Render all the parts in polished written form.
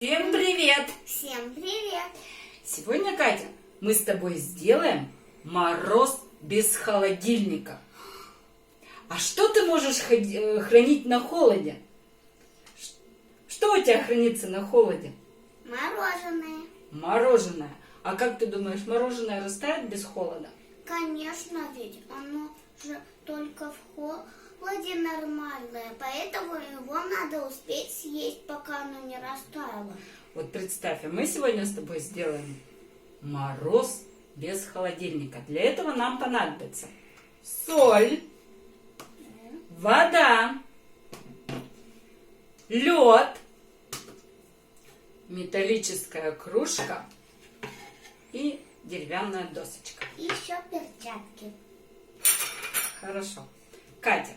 Всем привет! Всем привет! Сегодня, Катя, мы с тобой сделаем мороз без холодильника. А что ты можешь хранить на холоде? Что у тебя хранится на холоде? Мороженое. Мороженое. А как ты думаешь, мороженое растает без холода? Конечно, ведь оно же только в холоде нормальное, поэтому его надо успеть съесть, пока оно не растаяло. Вот представь, мы сегодня с тобой сделаем мороз без холодильника. Для этого нам понадобится соль, вода, лед, металлическая кружка и деревянная досочка. И еще перчатки. Хорошо. Катя,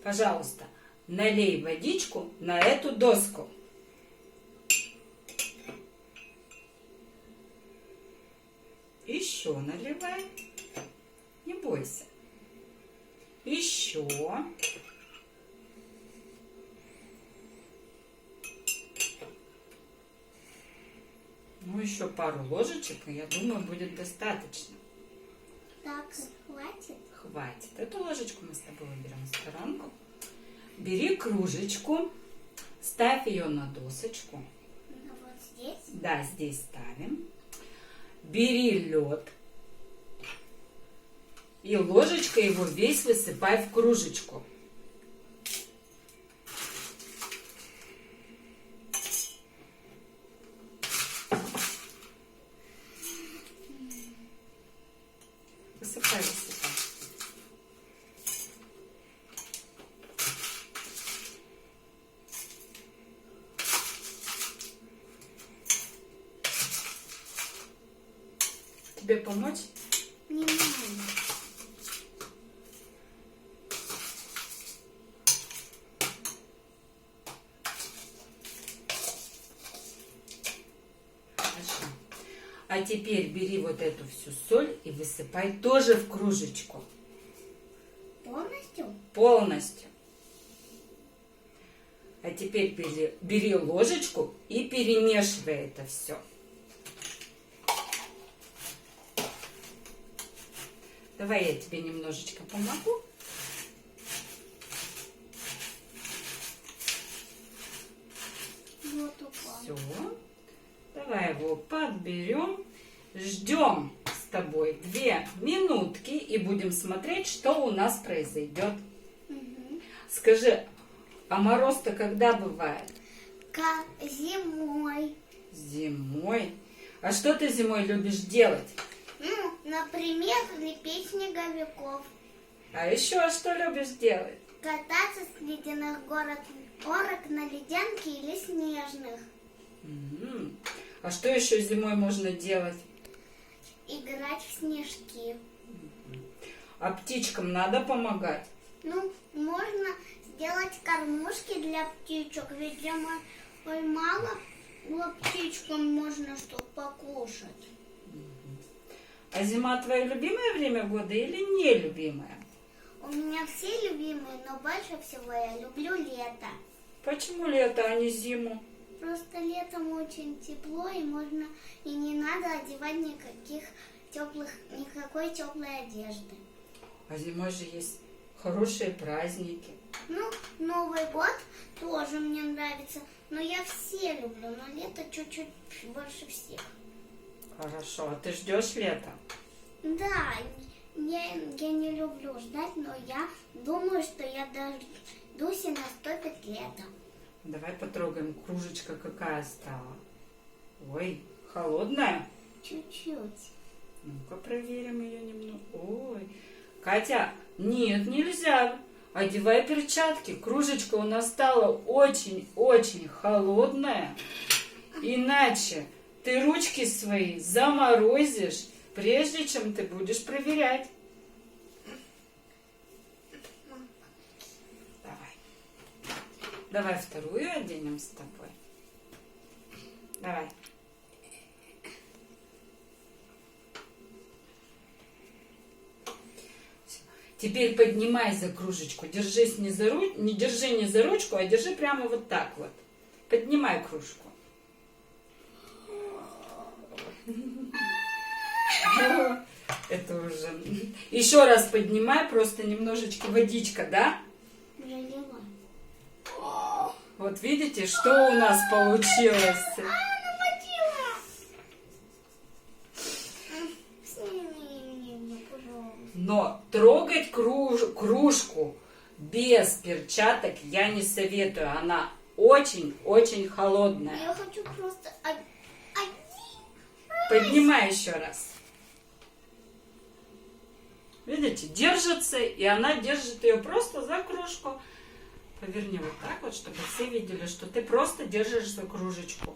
пожалуйста, налей водичку на эту доску. Еще наливай. Не бойся. Еще. Ну, еще пару ложечек, и я думаю, будет достаточно. Так, хватит? Хватит. Эту ложечку мы с тобой уберем в сторонку. Бери кружечку, ставь ее на досочку. Ну, вот здесь? Да, здесь ставим. Бери лед. И ложечкой его весь высыпай в кружечку. Высыпай, высыпай. Тебе помочь? Не надо. Хорошо. А теперь бери вот эту всю соль и высыпай тоже в кружечку. Полностью? Полностью. А теперь бери ложечку и перемешивай это все. Давай я тебе немножечко помогу. Вот упал. Все. Давай его подберем. Ждем с тобой 2 минутки и будем смотреть, что у нас произойдет. Угу. Скажи, а мороз-то когда бывает? Как зимой. Зимой. А что ты зимой любишь делать? Ну, например, лепить снеговиков. А еще что любишь делать? Кататься с ледяных горок на ледянке или снежных. М. А что еще зимой можно делать? Играть в снежки. А птичкам надо помогать? Ну, можно сделать кормушки для птичек, ведь зимой мало птичкам можно что покушать. А зима твое любимое время года или нелюбимое? У меня все любимые, но больше всего я люблю лето. Почему лето, а не зиму? Просто летом очень тепло и можно и не надо одевать никакой теплой одежды. А зимой же есть хорошие праздники. Ну, Новый год тоже мне нравится, но я все люблю, но лето чуть-чуть больше всех. Хорошо, а ты ждешь лета? Да, я не люблю ждать, но я думаю, что я дождусь и наступит лето. Давай потрогаем, кружечка какая стала. Ой, холодная. Чуть-чуть. Ну-ка проверим ее немного. Ой, Катя, нет, нельзя. Одевай перчатки. Кружечка у нас стала очень-очень холодная. Иначе ты ручки свои заморозишь, прежде чем ты будешь проверять. Давай вторую оденем с тобой. Давай. Теперь поднимай за кружечку. Держись не держи не за ручку, а держи прямо вот так вот. Поднимай кружку. Это уже. Еще раз поднимай, просто немножечко водичка, да? Заливай. Вот видите, что у нас получилось? Сними меня, пожалуйста. Но трогать кружку без перчаток я не советую. Она очень-очень холодная. Я хочу просто один. Поднимай еще раз. Видите, держится, и она держит ее просто за кружку. Поверни вот так вот, чтобы все видели, что ты просто держишь за кружечку.